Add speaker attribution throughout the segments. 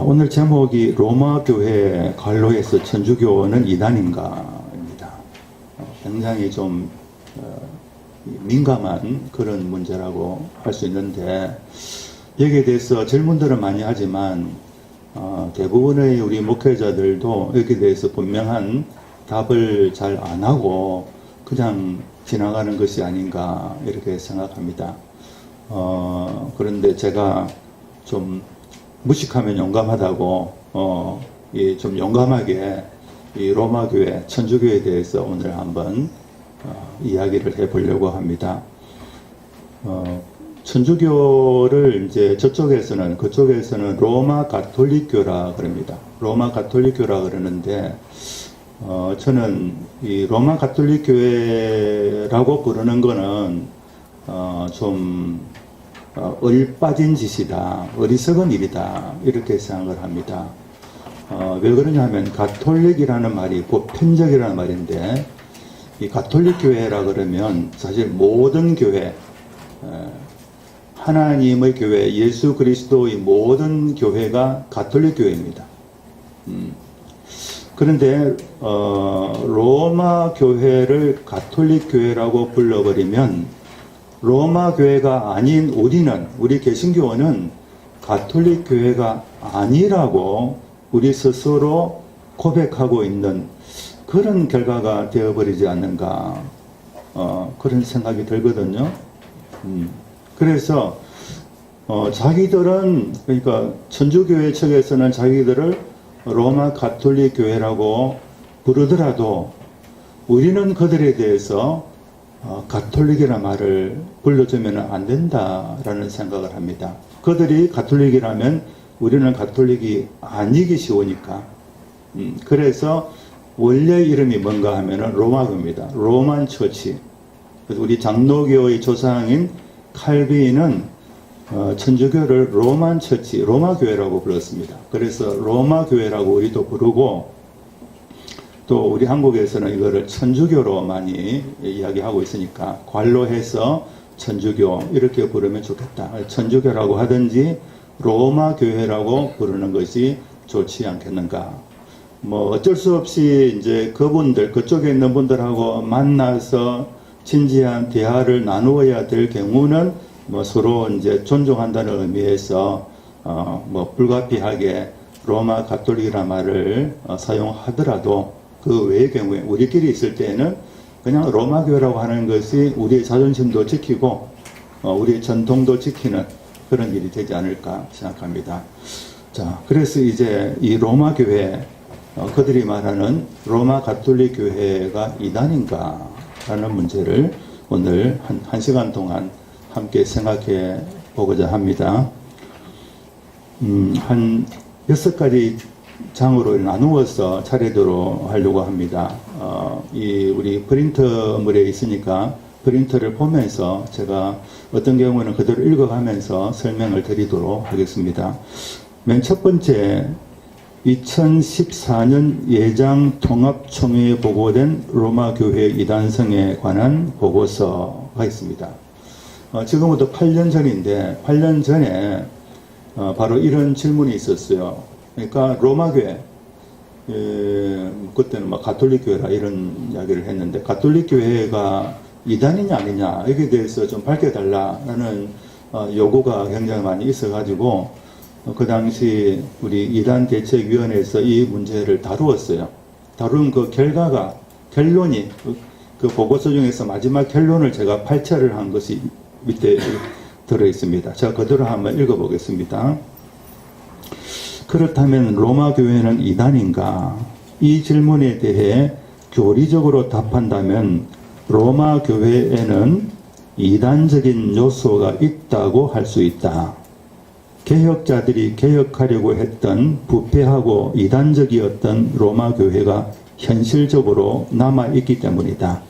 Speaker 1: 오늘 제목이 로마 교회 관로에서 천주교는 이단인가입니다. 굉장히 좀 민감한 그런 문제라고 할 수 있는데, 여기에 대해서 질문들은 많이 하지만 대부분의 우리 목회자들도 여기에 대해서 분명한 답을 잘 안 하고 그냥 지나가는 것이 아닌가 이렇게 생각합니다. 그런데 제가 좀 무식하면 용감하다고 좀 용감하게 이 로마 교회, 천주교에 대해서 오늘 한번 이야기를 해보려고 합니다. 천주교를 이제 그쪽에서는 로마 가톨릭교라 그럽니다. 로마 가톨릭교라 그러는데 저는 이 로마 가톨릭교회라고 부르는 거는 좀 얼빠진 짓이다, 어리석은 일이다 이렇게 생각을 합니다. 왜 그러냐면 가톨릭이라는 말이 보편적이라는 말인데, 이 가톨릭 교회라 그러면 사실 모든 교회, 하나님의 교회, 예수 그리스도의 모든 교회가 가톨릭 교회입니다. 그런데 로마 교회를 가톨릭 교회라고 불러버리면 로마 교회가 아닌 우리 개신교원은 가톨릭 교회가 아니라고 우리 스스로 고백하고 있는 그런 결과가 되어버리지 않는가, 그런 생각이 들거든요. 그래서 자기들은, 그러니까 천주교회 측에서는 자기들을 로마 가톨릭 교회라고 부르더라도 우리는 그들에 대해서 가톨릭이라는 말을 불러주면 안 된다라는 생각을 합니다. 그들이 가톨릭이라면 우리는 가톨릭이 아니기 쉬우니까. 그래서 원래 이름이 뭔가 하면은 로마교입니다. 로만 처치. 그래서 우리 장로교의 조상인 칼빈은 천주교를 로만 처치, 로마교회라고 불렀습니다. 그래서 로마교회라고 우리도 부르고, 또 우리 한국에서는 이거를 천주교로 많이 이야기하고 있으니까 관로해서 천주교 이렇게 부르면 좋겠다. 천주교라고 하든지 로마 교회라고 부르는 것이 좋지 않겠는가. 뭐 어쩔 수 없이 이제 그쪽에 있는 분들하고 만나서 진지한 대화를 나누어야 될 경우는 뭐 서로 이제 존중한다는 의미에서 뭐 불가피하게 로마 가톨릭이라는 말을 사용하더라도, 그 외의 경우에 우리끼리 있을 때에는 그냥 로마 교회라고 하는 것이 우리의 자존심도 지키고 우리의 전통도 지키는 그런 일이 되지 않을까 생각합니다. 자, 그래서 이제 이 로마 교회, 그들이 말하는 로마 가톨릭 교회가 이단인가 라는 문제를 오늘 한 시간 동안 함께 생각해 보고자 합니다. 한 6가지 장으로 나누어서 차례대로 하려고 합니다. 우리 프린터물에 있으니까 프린터를 보면서 제가 어떤 경우는 그대로 읽어가면서 설명을 드리도록 하겠습니다. 맨 첫 번째, 2014년 예장 통합총회에 보고된 로마 교회 이단성에 관한 보고서가 있습니다. 지금부터 8년 전인데, 8년 전에 바로 이런 질문이 있었어요. 그러니까 로마 교회, 그때는 막 가톨릭 교회라 이런 이야기를 했는데, 가톨릭 교회가 이단이냐 아니냐 여기에 대해서 좀 밝혀달라는 요구가 굉장히 많이 있어가지고 그 당시 우리 이단 대책위원회에서 이 문제를 다루었어요. 다룬 그 결론이 그 보고서 중에서 마지막 결론을 제가 발췌를 한 것이 밑에 들어 있습니다. 제가 그대로 한번 읽어보겠습니다. 그렇다면 로마 교회는 이단인가? 이 질문에 대해 교리적으로 답한다면 로마 교회에는 이단적인 요소가 있다고 할 수 있다. 개혁자들이 개혁하려고 했던 부패하고 이단적이었던 로마 교회가 현실적으로 남아있기 때문이다.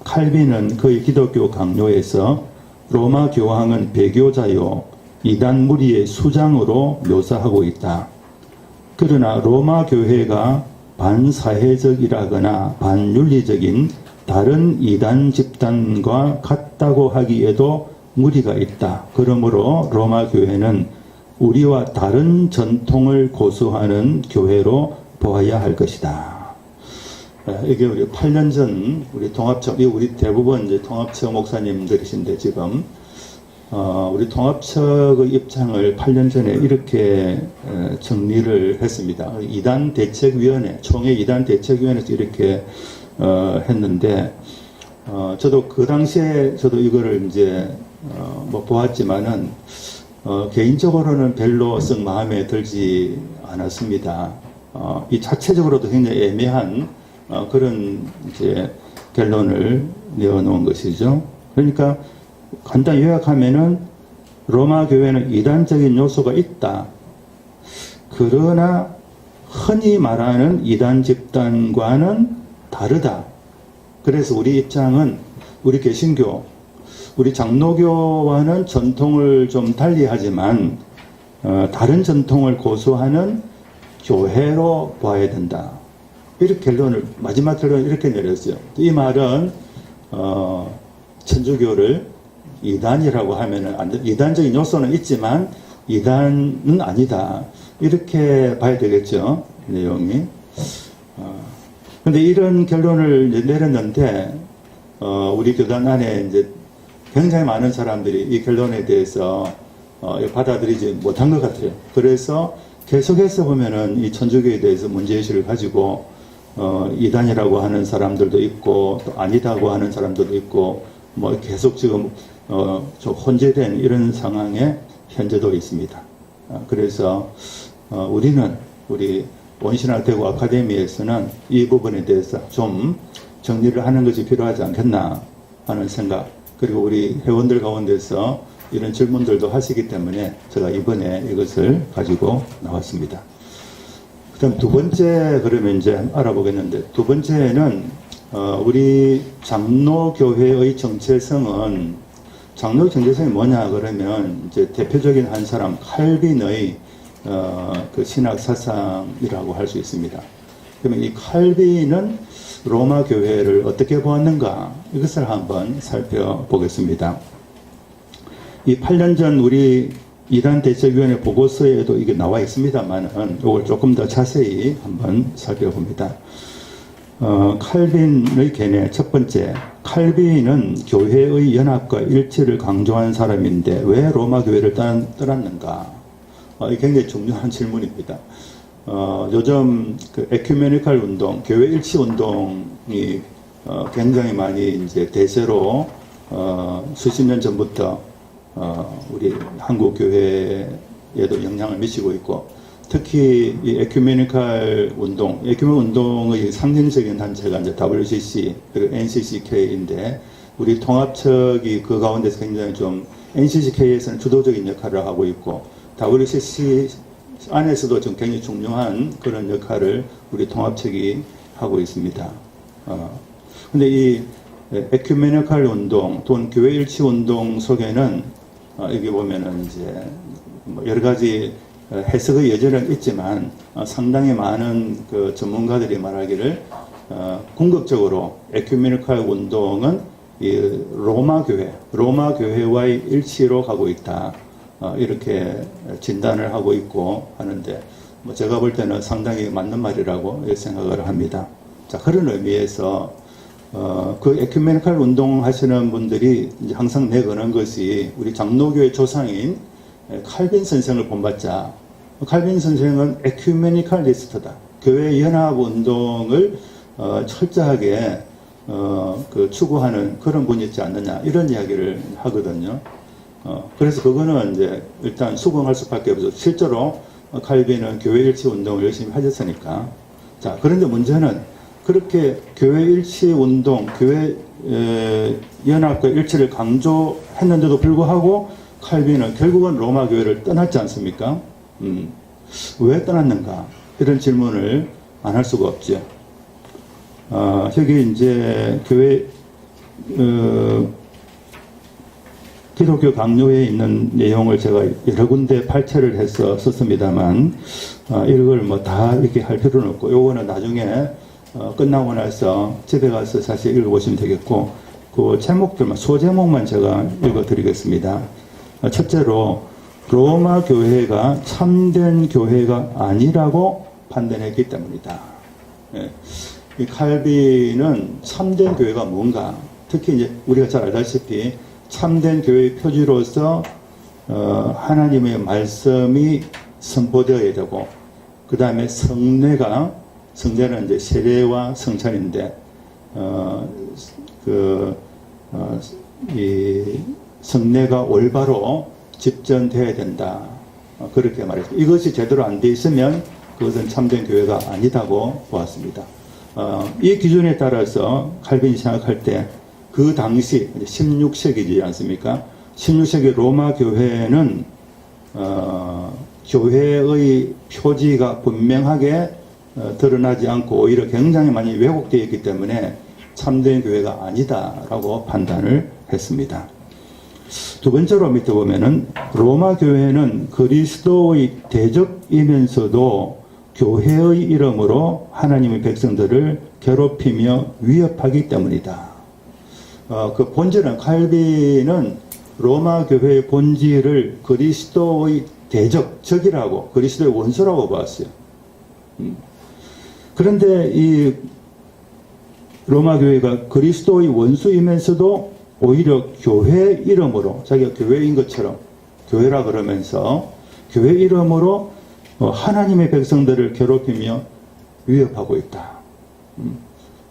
Speaker 1: 칼빈은 그의 기독교 강요에서 로마 교황은 배교자요 이단 무리의 수장으로 묘사하고 있다. 그러나 로마 교회가 반사회적이라거나 반윤리적인 다른 이단 집단과 같다고 하기에도 무리가 있다. 그러므로 로마 교회는 우리와 다른 전통을 고수하는 교회로 보아야 할 것이다. 이게 우리 8년 전 우리 통합처, 우리 대부분 이제 통합처 목사님들이신데 지금 우리 통합처의 입장을 8년 전에 이렇게 정리를 했습니다. 이단 대책위원회, 총회 이단 대책위원회에서 이렇게 했는데 저도 그 당시에 저도 이거를 이제 뭐 보았지만은 개인적으로는 별로 썩 마음에 들지 않았습니다. 이 자체적으로도 굉장히 애매한 그런 이제 결론을 내어놓은 것이죠. 그러니까 간단히 요약하면은 로마 교회는 이단적인 요소가 있다. 그러나 흔히 말하는 이단 집단과는 다르다. 그래서 우리 입장은 우리 개신교, 우리 장로교와는 전통을 좀 달리하지만 다른 전통을 고수하는 교회로 봐야 된다. 이렇게 결론을 마지막 결론을 이렇게 내렸어요. 이 말은 천주교를 이단이라고 하면은 안 돼. 이단적인 요소는 있지만 이단은 아니다. 이렇게 봐야 되겠죠. 내용이. 근데 이런 결론을 내렸는데 우리 교단 안에 이제 굉장히 많은 사람들이 이 결론에 대해서 받아들이지 못한 것 같아요. 그래서 계속해서 보면은 이 천주교에 대해서 문제의식을 가지고 이단이라고 하는 사람들도 있고 또 아니다고 하는 사람들도 있고 뭐 계속 지금 좀 혼재된 이런 상황에 현재도 있습니다. 그래서 우리는 우리 원신학대고 아카데미에서는 이 부분에 대해서 좀 정리를 하는 것이 필요하지 않겠나 하는 생각, 그리고 우리 회원들 가운데서 이런 질문들도 하시기 때문에 제가 이번에 이것을 가지고 나왔습니다. 그다음 두 번째 그러면 이제 알아보겠는데, 두 번째는 우리 장로교회의 정체성은, 장로 정체성이 뭐냐 그러면 이제 대표적인 한 사람 칼빈의 그 신학 사상이라고 할 수 있습니다. 그러면 이 칼빈은 로마 교회를 어떻게 보았는가, 이것을 한번 살펴보겠습니다. 이 8년 전 우리 이단 대책위원회 보고서에도 이게 나와 있습니다만은 이걸 조금 더 자세히 한번 살펴봅니다. 칼빈의 견해 첫 번째, 칼빈은 교회의 연합과 일치를 강조한 사람인데 왜 로마 교회를 떠났는가? 이게 굉장히 중요한 질문입니다. 요즘 그 에큐메니칼 운동, 교회 일치 운동이 굉장히 많이 이제 대세로 수십 년 전부터 우리 한국 교회에도 영향을 미치고 있고, 특히 이 에큐메니칼 운동, 에큐메 운동의 상징적인 단체가 이제 WCC 그리고 NCCK인데 우리 통합측이 그 가운데서 굉장히 좀 NCCK에서는 주도적인 역할을 하고 있고 WCC 안에서도 좀 굉장히 중요한 그런 역할을 우리 통합측이 하고 있습니다. 근데 이 에큐메니칼 운동 또는 교회 일치 운동 속에는 여기 보면은 이제 뭐 여러 가지 해석의 여지는 있지만 상당히 많은 그 전문가들이 말하기를 궁극적으로 에큐메니칼 운동은 이 로마 교회와의 일치로 가고 있다. 이렇게 진단을 하고 있고 하는데, 뭐 제가 볼 때는 상당히 맞는 말이라고 생각을 합니다. 자, 그런 의미에서 그 에큐메니칼 운동 하시는 분들이 이제 항상 내거는 것이 우리 장로교의 조상인 칼빈 선생을 본받자. 칼빈 선생은 에큐메니칼리스트다. 교회 연합 운동을 철저하게 그 추구하는 그런 분이 있지 않느냐, 이런 이야기를 하거든요. 그래서 그거는 이제 일단 수긍할 수밖에 없죠. 실제로 칼빈은 교회 일치 운동을 열심히 하셨으니까. 자, 그런데 문제는 그렇게 교회 일치 운동, 교회 연합과 일치를 강조했는데도 불구하고 칼빈은 결국은 로마 교회를 떠났지 않습니까? 왜 떠났는가? 이런 질문을 안 할 수가 없죠. 여기 이제 교회 기독교 강요에 있는 내용을 제가 여러 군데 발췌를 해서 썼습니다만 이걸 뭐 다 이렇게 할 필요는 없고, 요거는 나중에 끝나고 나서 집에 가서 사실 읽어보시면 되겠고, 그 제목들만, 소제목만 제가 읽어드리겠습니다. 첫째로 로마 교회가 참된 교회가 아니라고 판단했기 때문이다. 예. 이 칼빈은 참된 교회가 뭔가, 특히 이제 우리가 잘 알다시피 참된 교회의 표지로서 하나님의 말씀이 선포되어야 되고, 그 다음에 성례는 이제 세례와 성찬인데, 이 성례가 올바로 집전되어야 된다. 그렇게 말했습니다. 이것이 제대로 안 돼 있으면 그것은 참된 교회가 아니다고 보았습니다. 이 기준에 따라서 칼빈이 생각할 때 그 당시 16세기지 않습니까? 16세기 로마 교회는 교회의 표지가 분명하게 드러나지 않고 오히려 굉장히 많이 왜곡되어 있기 때문에 참된 교회가 아니다라고 판단을 했습니다. 두 번째로 밑에 보면은 로마 교회는 그리스도의 대적이면서도 교회의 이름으로 하나님의 백성들을 괴롭히며 위협하기 때문이다. 그 본질은 칼빈은 로마 교회의 본질을 그리스도의 적이라고, 그리스도의 원수라고 봤어요. 그런데 이 로마 교회가 그리스도의 원수이면서도 오히려 교회 이름으로, 자기가 교회인 것처럼 교회라 그러면서 교회 이름으로 하나님의 백성들을 괴롭히며 위협하고 있다.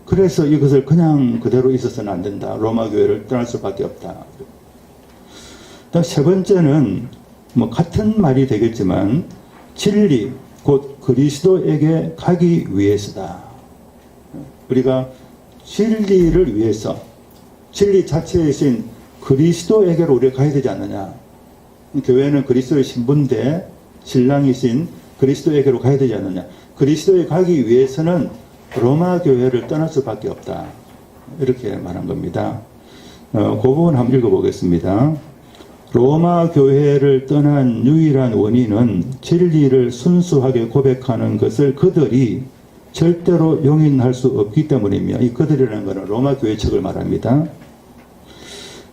Speaker 1: 그래서 이것을 그냥 그대로 있어서는 안 된다. 로마 교회를 떠날 수밖에 없다. 다음 세 번째는 같은 말이 되겠지만 진리, 곧 그리스도에게 가기 위해서다. 우리가 진리를 위해서, 진리 자체이신 그리스도에게로 우리가 가야 되지 않느냐. 교회는 그리스도의 신부인데 신랑이신 그리스도에게로 가야 되지 않느냐. 그리스도에 가기 위해서는 로마 교회를 떠날 수밖에 없다. 이렇게 말한 겁니다. 그 부분 한번 읽어보겠습니다. 로마 교회를 떠난 유일한 원인은 진리를 순수하게 고백하는 것을 그들이 절대로 용인할 수 없기 때문이며, 이 그들이라는 것은 로마 교회 측을 말합니다.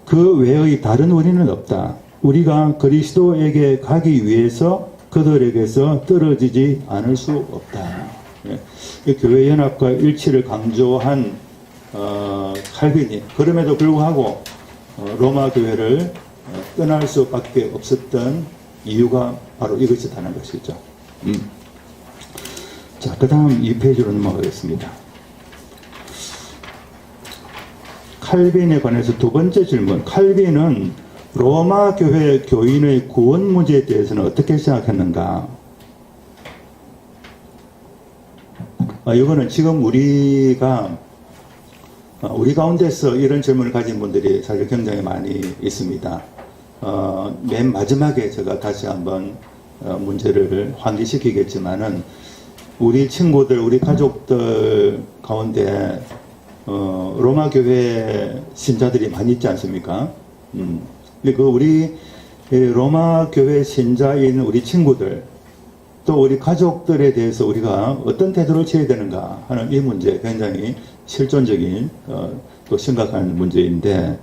Speaker 1: 그 외의 다른 원인은 없다. 우리가 그리스도에게 가기 위해서 그들에게서 떨어지지 않을 수 없다. 교회 연합과 일치를 강조한 칼빈이 그럼에도 불구하고 로마 교회를 떠날 수밖에 없었던 이유가 바로 이것이라는 것이죠. 자, 그 다음 2페이지로 넘어가겠습니다. 칼빈에 관해서 두 번째 질문. 칼빈은 로마 교회 교인의 구원 문제에 대해서는 어떻게 생각했는가? 이거는 지금 우리 가운데서 이런 질문을 가진 분들이 사실 굉장히 많이 있습니다. 맨 마지막에 제가 다시 한번 문제를 환기시키겠지만은, 우리 친구들, 우리 가족들 가운데 로마 교회 신자들이 많이 있지 않습니까? 우리 로마 교회 신자인 우리 친구들, 또 우리 가족들에 대해서 우리가 어떤 태도를 취해야 되는가 하는 이 문제, 굉장히 실존적인 또 심각한 문제인데,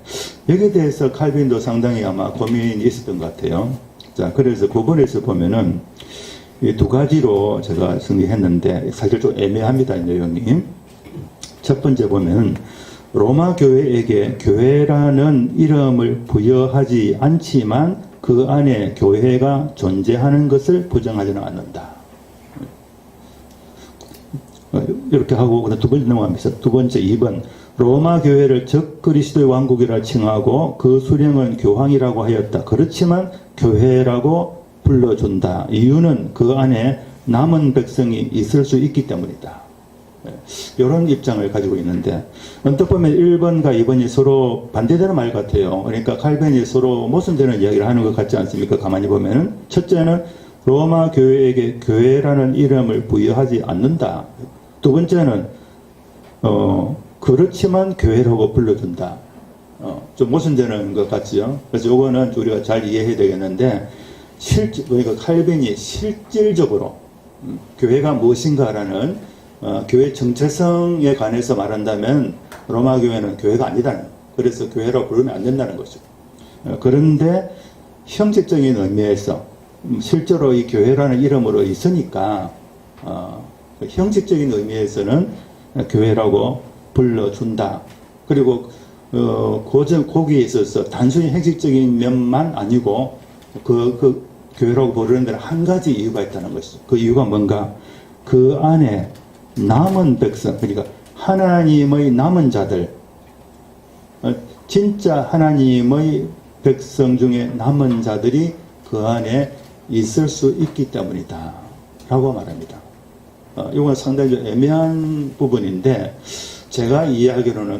Speaker 1: 여기에 대해서 칼빈도 상당히 아마 고민이 있었던 것 같아요. 자, 그래서 그 부분에서 보면은 이 두 가지로 제가 정리했는데 사실 좀 애매합니다, 이 내용이. 첫 번째 보면 로마 교회에게 교회라는 이름을 부여하지 않지만 그 안에 교회가 존재하는 것을 부정하지는 않는다. 이렇게 하고 두 번째 넘어가면서 두 번째 2번, 로마 교회를 적 그리스도의 왕국이라 칭하고 그 수령은 교황이라고 하였다. 그렇지만 교회라고 불러준다. 이유는 그 안에 남은 백성이 있을 수 있기 때문이다. 이런 입장을 가지고 있는데, 언뜻 보면 1번과 2번이 서로 반대되는 말 같아요. 그러니까 칼빈이 서로 모순되는 이야기를 하는 것 같지 않습니까? 가만히 보면은. 첫째는 로마 교회에게 교회라는 이름을 부여하지 않는다. 두 번째는 그렇지만 교회라고 불러준다. 좀 모순되는 것 같지요. 그래서 이거는 우리가 잘 이해해야 되겠는데, 그러니까 칼빈이 실질적으로 교회가 무엇인가라는 교회 정체성에 관해서 말한다면 로마 교회는 교회가 아니다는, 그래서 교회라고 부르면 안 된다는 거죠. 그런데 형식적인 의미에서 실제로 이 교회라는 이름으로 있으니까 형식적인 의미에서는 교회라고 불러준다. 그리고 거기에 있어서 단순히 형식적인 면만 아니고 그 교회라고 부르는 데는 한 가지 이유가 있다는 것이죠. 그 이유가 뭔가? 그 안에 남은 백성, 그러니까 하나님의 남은 자들, 진짜 하나님의 백성 중에 남은 자들이 그 안에 있을 수 있기 때문이다 라고 말합니다. 이건 상당히 좀 애매한 부분인데, 제가 이해하기로는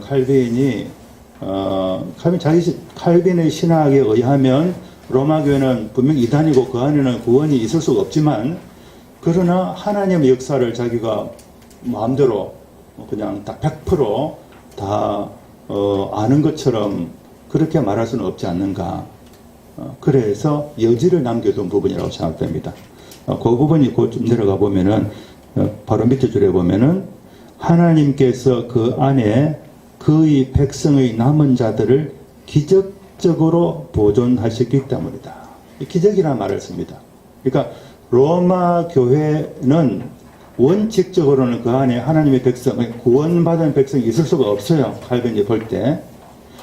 Speaker 1: 칼빈의 신학에 의하면 로마 교회는 분명 이단이고 그 안에는 구원이 있을 수가 없지만, 그러나 하나님의 역사를 자기가 마음대로 그냥 다 100% 아는 것처럼 그렇게 말할 수는 없지 않는가. 그래서 여지를 남겨둔 부분이라고 생각됩니다. 그 부분이 곧 좀 내려가 보면은 바로 밑에 줄에 보면은 하나님께서 그 안에 그의 백성의 남은 자들을 기적적으로 보존하셨기 때문이다. 기적이라는 말을 씁니다. 그러니까 로마 교회는 원칙적으로는 그 안에 하나님의 백성, 구원받은 백성이 있을 수가 없어요. 칼빈이 볼 때.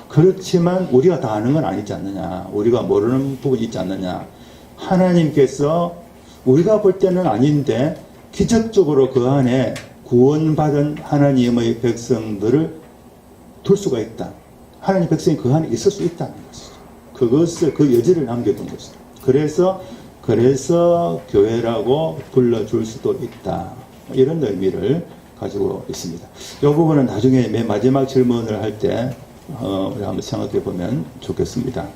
Speaker 1: 그렇지만 우리가 다 아는 건 아니지 않느냐. 우리가 모르는 부분이 있지 않느냐. 하나님께서 우리가 볼 때는 아닌데 기적적으로 그 안에 구원받은 하나님의 백성들을 둘 수가 있다. 하나님 백성이 그 안에 있을 수 있다는 것이죠. 그 여지를 남겨둔 것이죠. 그래서 교회라고 불러줄 수도 있다. 이런 의미를 가지고 있습니다. 이 부분은 나중에 맨 마지막 질문을 할 때 우리 한번 생각해 보면 좋겠습니다.